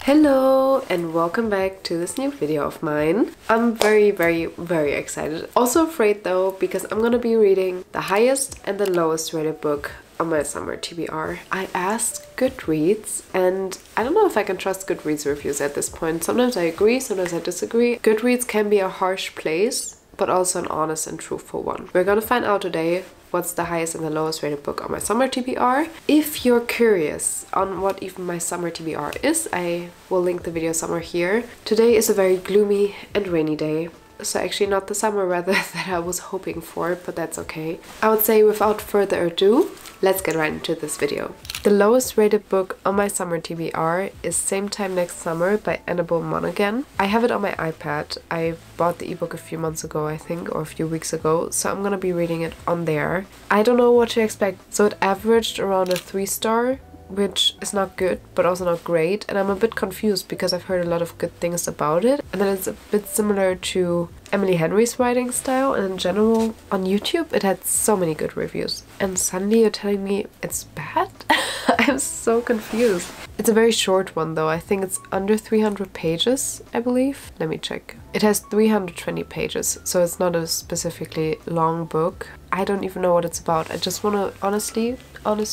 Hello and welcome back to this new video of mine. I'm very excited. Also afraid though, because I'm gonna be reading the highest and the lowest rated book on my summer TBR. I asked Goodreads and I don't know if I can trust Goodreads reviews at this point. Sometimes I agree, sometimes I disagree. Goodreads can be a harsh place, but also an honest and truthful one. We're gonna find out today what's the highest and the lowest rated book on my summer TBR. If you're curious on what even my summer TBR is, I will link the video somewhere here. Today is a very gloomy and rainy day. So actually not the summer weather that I was hoping for, but that's okay. I would say without further ado, let's get right into this video. The lowest rated book on my summer TBR is Same Time Next Summer by Isabel Monaghan. I have it on my iPad. I bought the ebook a few months ago, I think, or a few weeks ago, so I'm gonna be reading it on there. I don't know what to expect. So it averaged around a 3-star, which is not good, but also not great. And I'm a bit confused because I've heard a lot of good things about it. And then it's a bit similar to Emily Henry's writing style. And in general, on YouTube, it had so many good reviews. And suddenly you're telling me it's bad? I'm so confused. It's a very short one though. I think it's under 300 pages, I believe. Let me check. It has 320 pages, so it's not a specifically long book. I don't even know what it's about. I just want to, honest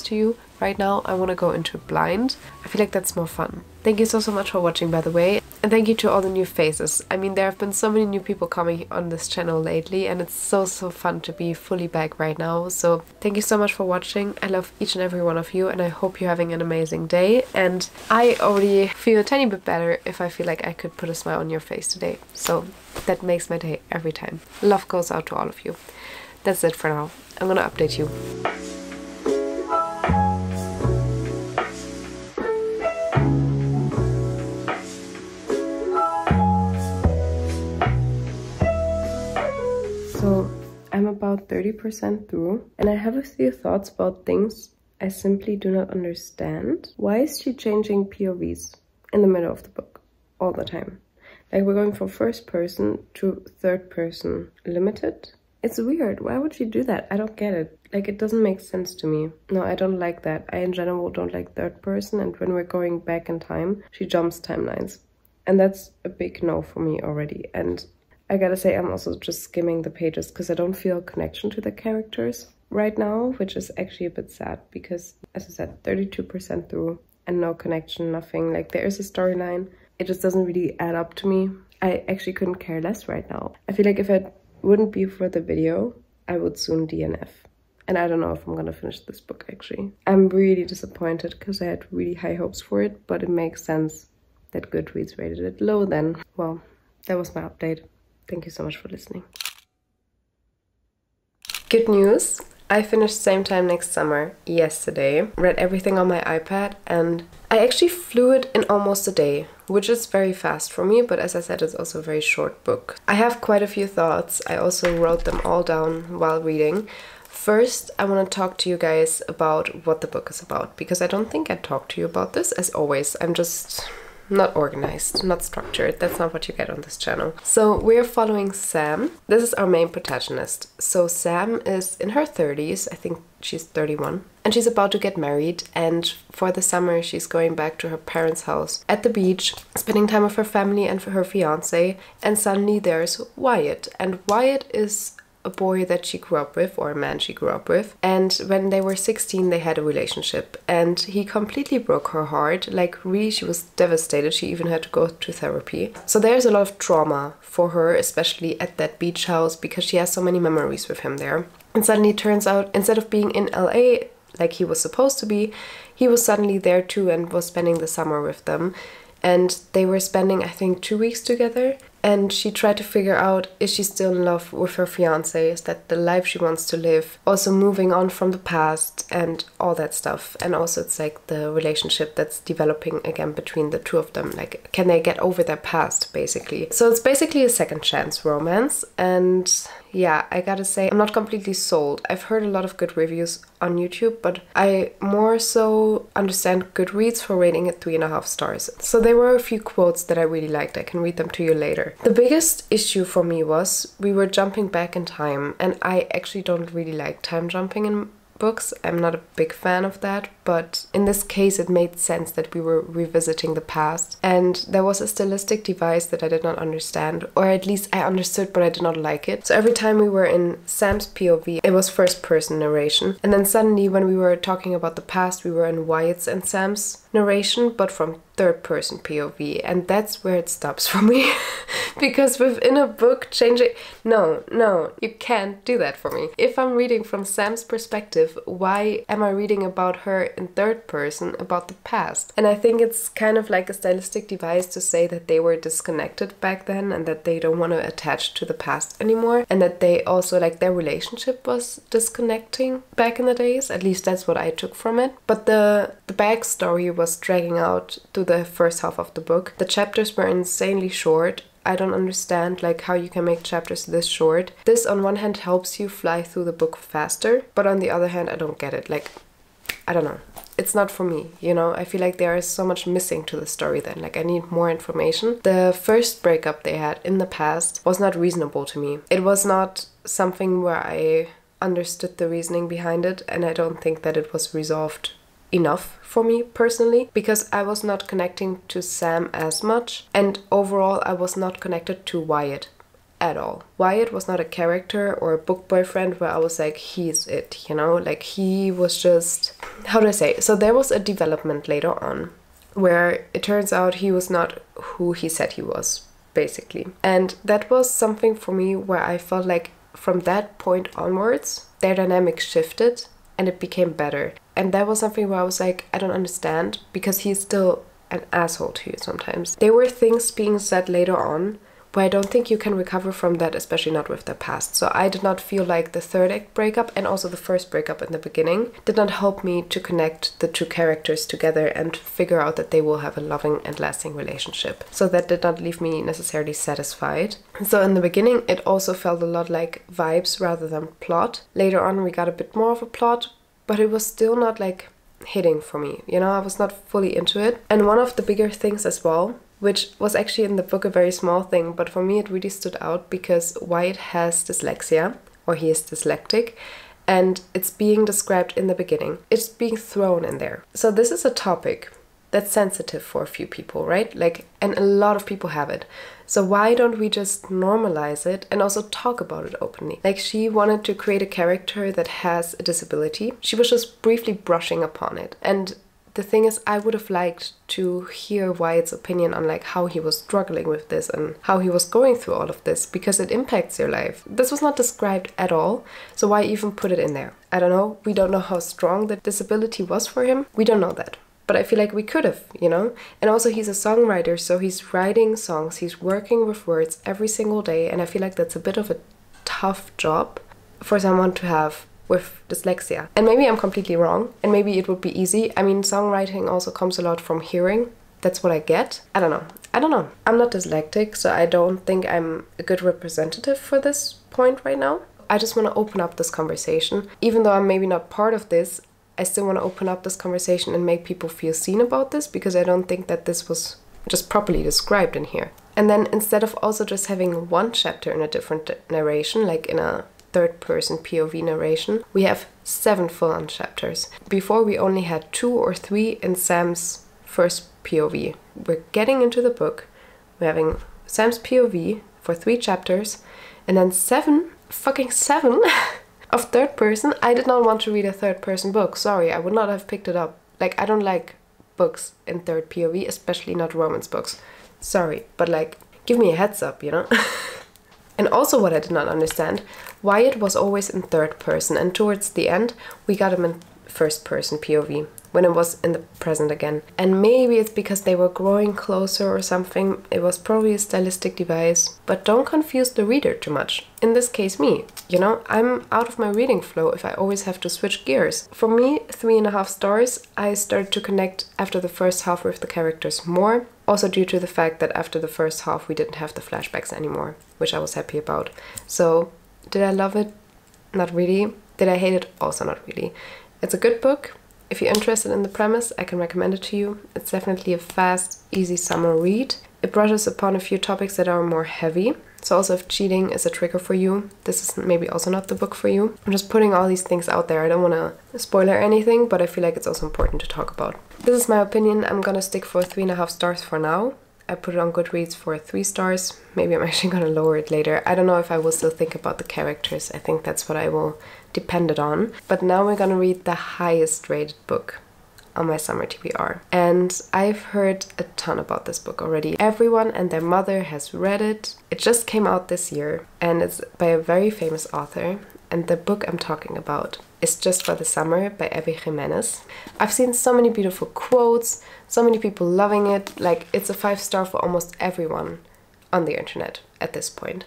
to you, right now I want to go into it blind. I feel like that's more fun. Thank you so much for watching, by the way. And thank you to all the new faces. I mean, there have been so many new people coming on this channel lately, and it's so fun to be fully back right now. So thank you so much for watching. I love each and every one of you, and I hope you're having an amazing day. And I already feel a tiny bit better if I feel like I could put a smile on your face today. So that makes my day every time. Love goes out to all of you. That's it for now. I'm gonna update you. So I'm about 30% through, and I have a few thoughts about things I simply do not understand. Why is she changing POVs in the middle of the book all the time? Like, we're going from first person to third person limited. It's weird. Why would she do that? I don't get it. Like, it doesn't make sense to me. No, I don't like that. I in general don't like third person, and when we're going back in time, she jumps timelines. And that's a big no for me already. And I gotta say, I'm also just skimming the pages because I don't feel a connection to the characters right now, which is actually a bit sad because, as I said, 32% through and no connection, nothing. Like, there is a storyline. It just doesn't really add up to me. I actually couldn't care less right now. I feel like if it wouldn't be for the video, I would soon DNF. And I don't know if I'm gonna finish this book, actually. I'm really disappointed because I had really high hopes for it, but it makes sense that Goodreads rated it low then. Well, that was my update. Thank you so much for listening. Good news! I finished Same Time Next Summer yesterday. Read everything on my iPad, and I actually flew it in almost a day, which is very fast for me, but as I said, it's also a very short book. I have quite a few thoughts. I also wrote them all down while reading. First, I want to talk to you guys about what the book is about, because I don't think I talked to you about this. As always, I'm just not organized, not structured. That's not what you get on this channel. So we're following Sam. This is our main protagonist. So Sam is in her 30s. I think she's 31. And she's about to get married. And for the summer, she's going back to her parents' house at the beach, spending time with her family and her fiance. And suddenly there's Wyatt. And Wyatt is a boy that she grew up with, or a man she grew up with, and when they were 16 they had a relationship, and he completely broke her heart. Like, really, she was devastated. She even had to go to therapy. So there's a lot of trauma for her, especially at that beach house, because she has so many memories with him there. And suddenly it turns out, instead of being in LA like he was supposed to be, he was suddenly there too and was spending the summer with them. And they were spending, I think, 2 weeks together. And she tried to figure out, is she still in love with her fiance? Is that the life she wants to live? Also moving on from the past and all that stuff. And also it's like the relationship that's developing again between the two of them. Like, can they get over their past, basically? So it's basically a second chance romance. And yeah, I gotta say, I'm not completely sold. I've heard a lot of good reviews on YouTube, but I more so understand Goodreads for rating it 3.5 stars. So there were a few quotes that I really liked. I can read them to you later. The biggest issue for me was we were jumping back in time, and I actually don't really like time jumping in books. I'm not a big fan of that, but in this case it made sense that we were revisiting the past. And there was a stylistic device that I did not understand, or at least I understood but I did not like it. So every time we were in Sam's POV, it was first person narration. And then suddenly when we were talking about the past, we were in Wyatt's and Sam's narration, but from third person POV, and that's where it stops for me. Because within a book changing, no, you can't do that for me. If I'm reading from Sam's perspective, why am I reading about her in third person about the past? And I think it's kind of like a stylistic device to say that they were disconnected back then and that they don't want to attach to the past anymore, and that they also, like, their relationship was disconnecting back in the days. At least that's what I took from it. But the backstory was dragging out through the first half of the book. The chapters were insanely short. I don't understand like how you can make chapters this short. This on one hand helps you fly through the book faster, but on the other hand I don't get it. Like, I don't know. It's not for me, you know? I feel like there is so much missing to the story then. Like, I need more information. The first breakup they had in the past was not reasonable to me. It was not something where I understood the reasoning behind it, and I don't think that it was resolved enough for me personally, because I was not connecting to Sam as much, and overall I was not connected to Wyatt at all. Wyatt was not a character or a book boyfriend where I was like, he's it, you know? Like, he was just, how do I say? So there was a development later on where it turns out he was not who he said he was, basically. And that was something for me where I felt like from that point onwards, their dynamic shifted and it became better. And that was something where I was like, I don't understand, because he's still an asshole to you sometimes. There were things being said later on where I don't think you can recover from that, especially not with the past. So I did not feel like the third act breakup and also the first breakup in the beginning did not help me to connect the two characters together and figure out that they will have a loving and lasting relationship. So that did not leave me necessarily satisfied. So in the beginning, it also felt a lot like vibes rather than plot. Later on, we got a bit more of a plot, but it was still not like hitting for me, you know? I was not fully into it. And one of the bigger things as well, which was actually in the book a very small thing, but for me it really stood out because Wyatt has dyslexia, or he is dyslexic, and it's being described in the beginning. It's being thrown in there. So this is a topic that's sensitive for a few people, right? Like, and a lot of people have it. So why don't we just normalize it and also talk about it openly? Like, she wanted to create a character that has a disability. She was just briefly brushing upon it. And the thing is, I would have liked to hear Wyatt's opinion on like how he was struggling with this and how he was going through all of this, because it impacts your life. This was not described at all, so why even put it in there? I don't know. We don't know how strong the disability was for him. We don't know that. But I feel like we could have, you know? And also he's a songwriter, so he's writing songs, he's working with words every single day, and I feel like that's a bit of a tough job for someone to have with dyslexia. And maybe I'm completely wrong, and maybe it would be easy. I mean, songwriting also comes a lot from hearing. That's what I get. I don't know. I'm not dyslexic, so I don't think I'm a good representative for this point right now. I just want to open up this conversation. Even though I'm maybe not part of this, I still want to open up this conversation and make people feel seen about this, because I don't think that this was just properly described in here. And then instead of also just having one chapter in a different narration, like in a third-person POV narration, we have 7 full-on chapters. Before we only had 2 or 3 in Sam's first POV. We're getting into the book, we're having Sam's POV for 3 chapters, and then 7 of third person. I did not want to read a third person book. Sorry, I would not have picked it up. Like, I don't like books in third POV, especially not romance books. Sorry, but like, give me a heads up, you know? And also what I did not understand, Wyatt was always in third person, and towards the end we got him in first person POV when it was in the present again. And maybe it's because they were growing closer or something. It was probably a stylistic device, but don't confuse the reader too much. In this case, me. You know, I'm out of my reading flow if I always have to switch gears. For me, 3.5 stars, I started to connect after the first half with the characters more. Also due to the fact that after the first half we didn't have the flashbacks anymore, which I was happy about. So, did I love it? Not really. Did I hate it? Also not really. It's a good book. If you're interested in the premise, I can recommend it to you. It's definitely a fast, easy summer read. It brushes upon a few topics that are more heavy, So also if cheating is a trigger for you, this is maybe also not the book for you. I'm just putting all these things out there. I don't want to spoiler anything, but I feel like it's also important to talk about. This is my opinion. I'm gonna stick for 3.5 stars for now. I put it on Goodreads for 3 stars. Maybe I'm actually gonna lower it later. I don't know if I will still think about the characters. I think that's what I will depend it on. But now we're gonna read the highest rated book on my summer TBR. And I've heard a ton about this book already. Everyone and their mother has read it. It just came out this year and it's by a very famous author. And the book I'm talking about is Just for the Summer by Abby Jimenez. I've seen so many beautiful quotes, so many people loving it. Like, it's a 5-star for almost everyone on the internet at this point.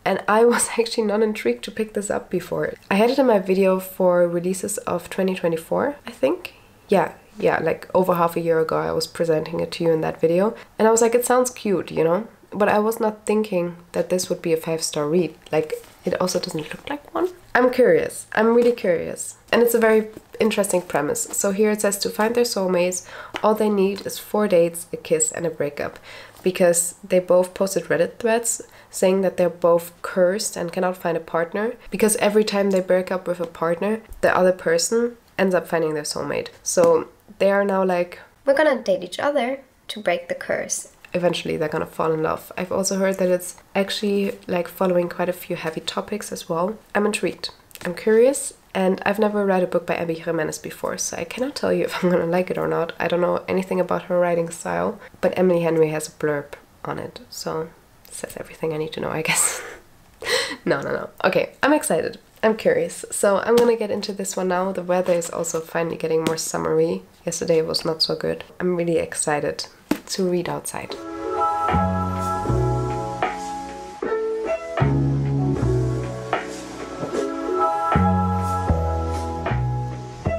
And I was actually not intrigued to pick this up before. I had it in my video for releases of 2024, I think. Yeah, like over half a year ago I was presenting it to you in that video. And I was like, it sounds cute, you know? But I was not thinking that this would be a 5-star read. Like, it also doesn't look like one. I'm curious. I'm really curious. And it's a very interesting premise. So here it says to find their soulmates, all they need is 4 dates, a kiss and a breakup. Because they both posted Reddit threads saying that they're both cursed and cannot find a partner. Because every time they break up with a partner, the other person ends up finding their soulmate. So they are now like, we're gonna date each other to break the curse. Eventually they're gonna fall in love. I've also heard that it's actually like following quite a few heavy topics as well. I'm intrigued. I'm curious, and I've never read a book by Abby Jimenez before, so I cannot tell you if I'm gonna like it or not. I don't know anything about her writing style, but Emily Henry has a blurb on it, so it says everything I need to know, I guess. No. Okay, I'm excited. I'm curious. So I'm gonna get into this one now. The weather is also finally getting more summery. Yesterday it was not so good. I'm really excited to read outside.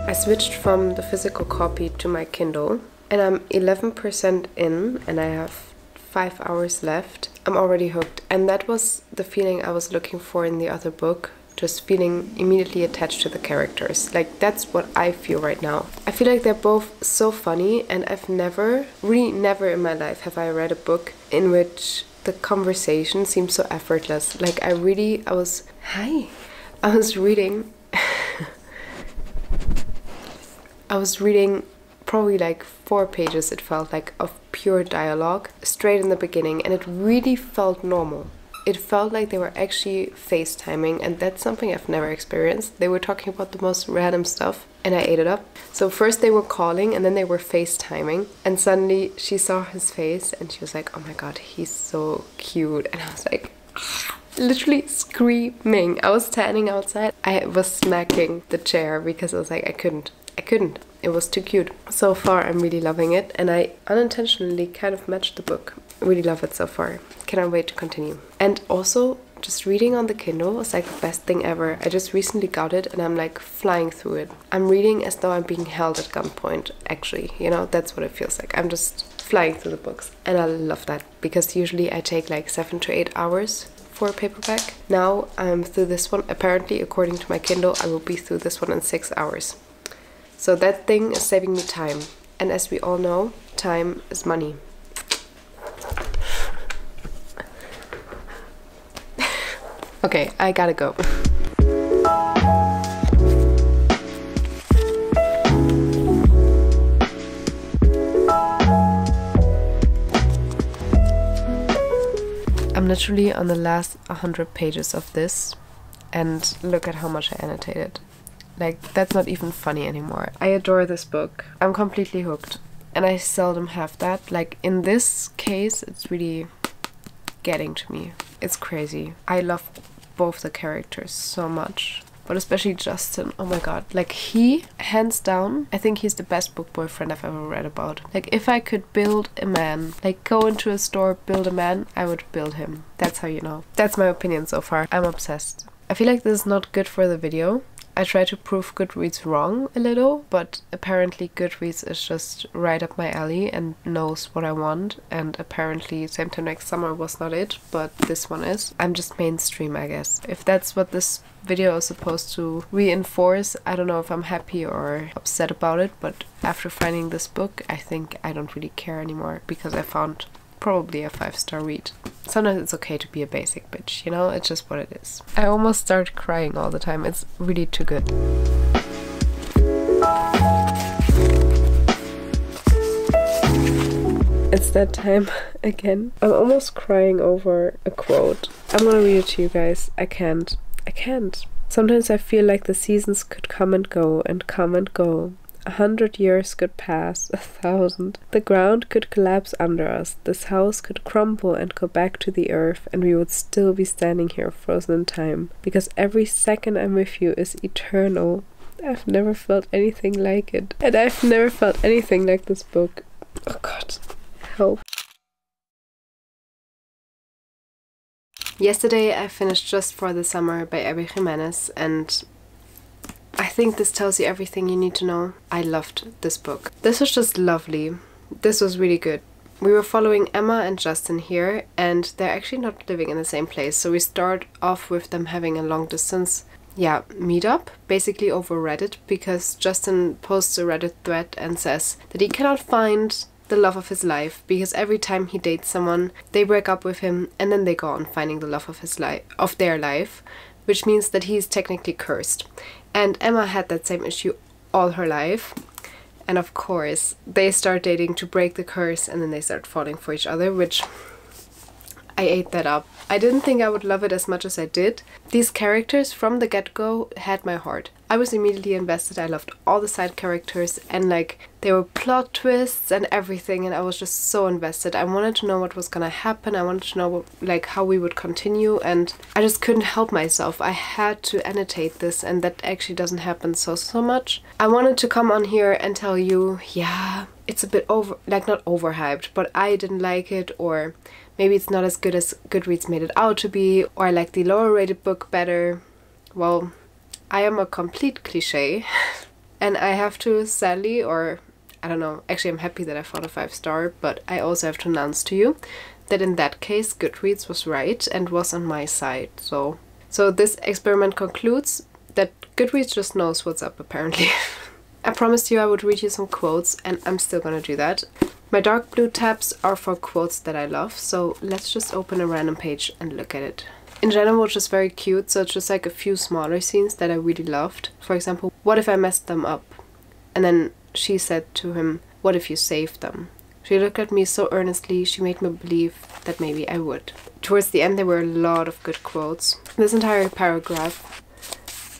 I switched from the physical copy to my Kindle and I'm 11% in and I have 5 hours left. I'm already hooked, and that was the feeling I was looking for in the other book. Just feeling immediately attached to the characters. Like, that's what I feel right now. I feel like they're both so funny, and I've never, really never in my life have I read a book in which the conversation seems so effortless. Like, I was reading I was reading probably like 4 pages, it felt like, of pure dialogue straight in the beginning, and it really felt normal. It felt like they were actually FaceTiming, and that's something I've never experienced. They were talking about the most random stuff, and I ate it up. So first they were calling, and then they were FaceTiming, and suddenly she saw his face, and she was like, oh my god, he's so cute. And I was like, literally screaming. I was standing outside. I was smacking the chair because I was like, I couldn't. It was too cute. So far, I'm really loving it, and I unintentionally kind of matched the book. I really love it so far. Cannot wait to continue. And also, just reading on the Kindle was like the best thing ever. I just recently got it and I'm like flying through it. I'm reading as though I'm being held at gunpoint, actually. You know, that's what it feels like. I'm just flying through the books. And I love that, because usually I take like 7 to 8 hours for a paperback. Now I'm through this one. Apparently, according to my Kindle, I will be through this one in 6 hours. So that thing is saving me time. And as we all know, time is money. Okay, I gotta go. I'm literally on the last 100 pages of this, and look at how much I annotated. Like, that's not even funny anymore. I adore this book. I'm completely hooked, and I seldom have that. Like, in this case, it's really getting to me. It's crazy. I love both the characters so much, but especially Justin. Oh my god, like, he, hands down, I think he's the best book boyfriend I've ever read about. Like, if I could build a man, like go into a store, build a man, I would build him. That's how you know. That's my opinion so far. I'm obsessed. I feel like this is not good for the video. I try to prove Goodreads wrong a little, but apparently Goodreads is just right up my alley and knows what I want, and apparently Same Time Next Summer was not it, but this one is. I'm just mainstream, I guess. If that's what this video is supposed to reinforce, I don't know if I'm happy or upset about it, but after finding this book, I think I don't really care anymore, because I found probably a 5-star read. Sometimes it's okay to be a basic bitch, you know? It's just what it is. I almost start crying all the time. It's really too good. It's that time again. I'm almost crying over a quote. I'm gonna read it to you guys. I can't. Sometimes I feel like the seasons could come and go and come and go. 100 years could pass, 1,000. The ground could collapse under us. This house could crumble and go back to the earth, and we would still be standing here frozen in time. Because every second I'm with you is eternal. I've never felt anything like it. And I've never felt anything like this book. Oh god. Help. Yesterday I finished Just for the Summer by Abby Jimenez, and I think this tells you everything you need to know. I loved this book. This was just lovely. This was really good. We were following Emma and Justin here, and they're actually not living in the same place. So we start off with them having a long distance meetup, basically over Reddit, because Justin posts a Reddit thread and says that he cannot find the love of his life because every time he dates someone, they break up with him and then they go on finding the love of his life, of their life, which means that he's technically cursed. And Emma had that same issue all her life. And of course, they start dating to break the curse, and then they start falling for each other, which I ate that up. I didn't think I would love it as much as I did. These characters from the get-go had my heart. I was immediately invested. I loved all the side characters, and like there were plot twists and everything, and I was just so invested. I wanted to know what was gonna happen. I wanted to know like how we would continue, and I just couldn't help myself. I had to annotate this, and that actually doesn't happen so much. I wanted to come on here and tell you, yeah, it's a bit not overhyped, but I didn't like it, or maybe it's not as good as Goodreads made it out to be, or I like the lower rated book better. Well, I am a complete cliche, and I have to sadly, or I don't know, actually I'm happy that I found a 5-star, but I also have to announce to you that in that case Goodreads was right and was on my side. So this experiment concludes that Goodreads just knows what's up apparently. I promised you I would read you some quotes, and I'm still gonna do that. My dark blue tabs are for quotes that I love, so let's just open a random page and look at it. In general, it's just very cute, so it's just like a few smaller scenes that I really loved. For example, what if I messed them up? And then she said to him, what if you saved them? She looked at me so earnestly, she made me believe that maybe I would. Towards the end there were a lot of good quotes. This entire paragraph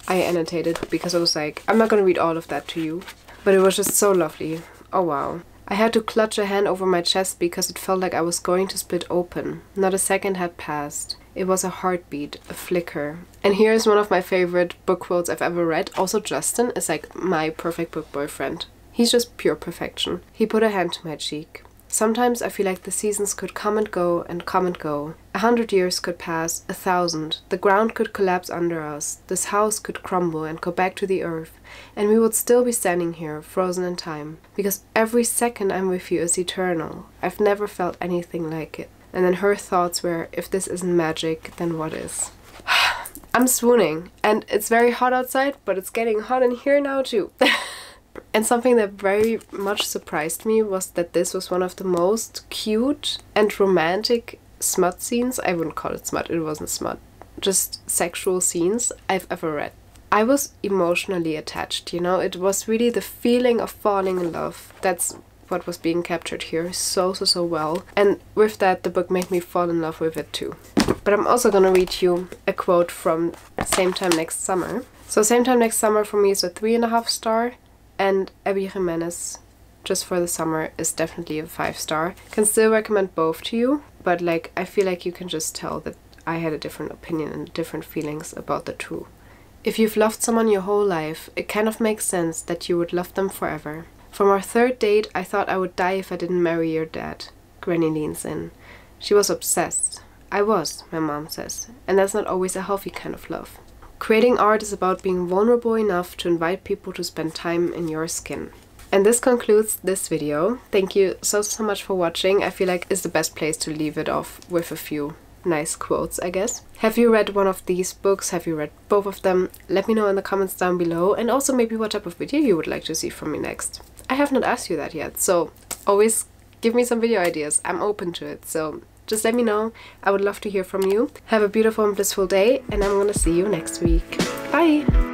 I annotated because I was like, I'm not gonna read all of that to you, but it was just so lovely. Oh wow. I had to clutch a hand over my chest because it felt like I was going to split open. Not a second had passed. It was a heartbeat, a flicker. And here's one of my favorite book quotes I've ever read. Also, Justin is like my perfect book boyfriend. He's just pure perfection. He put a hand to my cheek. Sometimes I feel like the seasons could come and go and come and go. 100 years could pass, 1,000. The ground could collapse under us. This house could crumble and go back to the earth. And we would still be standing here, frozen in time. Because every second I'm with you is eternal. I've never felt anything like it. And then her thoughts were, if this isn't magic, then what is? I'm swooning. And it's very hot outside, but it's getting hot in here now too. And something that very much surprised me was that this was one of the most cute and romantic smut scenes. I wouldn't call it smut, it wasn't smut. Just sexual scenes I've ever read. I was emotionally attached, you know? It was really the feeling of falling in love. That's what was being captured here so well. And with that, the book made me fall in love with it too. But I'm also gonna read you a quote from Same Time Next Summer. So Same Time Next Summer for me is a 3.5 star. And Abby Jimenez, Just for the Summer, is definitely a 5-star. Can still recommend both to you, but like I feel like you can just tell that I had a different opinion and different feelings about the two. If you've loved someone your whole life, it kind of makes sense that you would love them forever. From our third date, I thought I would die if I didn't marry your dad. Granny leans in. She was obsessed. I was, my mom says, and that's not always a healthy kind of love. Creating art is about being vulnerable enough to invite people to spend time in your skin. And this concludes this video. Thank you so much for watching. I feel like it's the best place to leave it off with a few nice quotes, I guess. Have you read one of these books? Have you read both of them? Let me know in the comments down below, and also maybe what type of video you would like to see from me next. I have not asked you that yet, so always give me some video ideas. I'm open to it, so just let me know. I would love to hear from you. Have a beautiful and blissful day, and I'm gonna see you next week. Bye!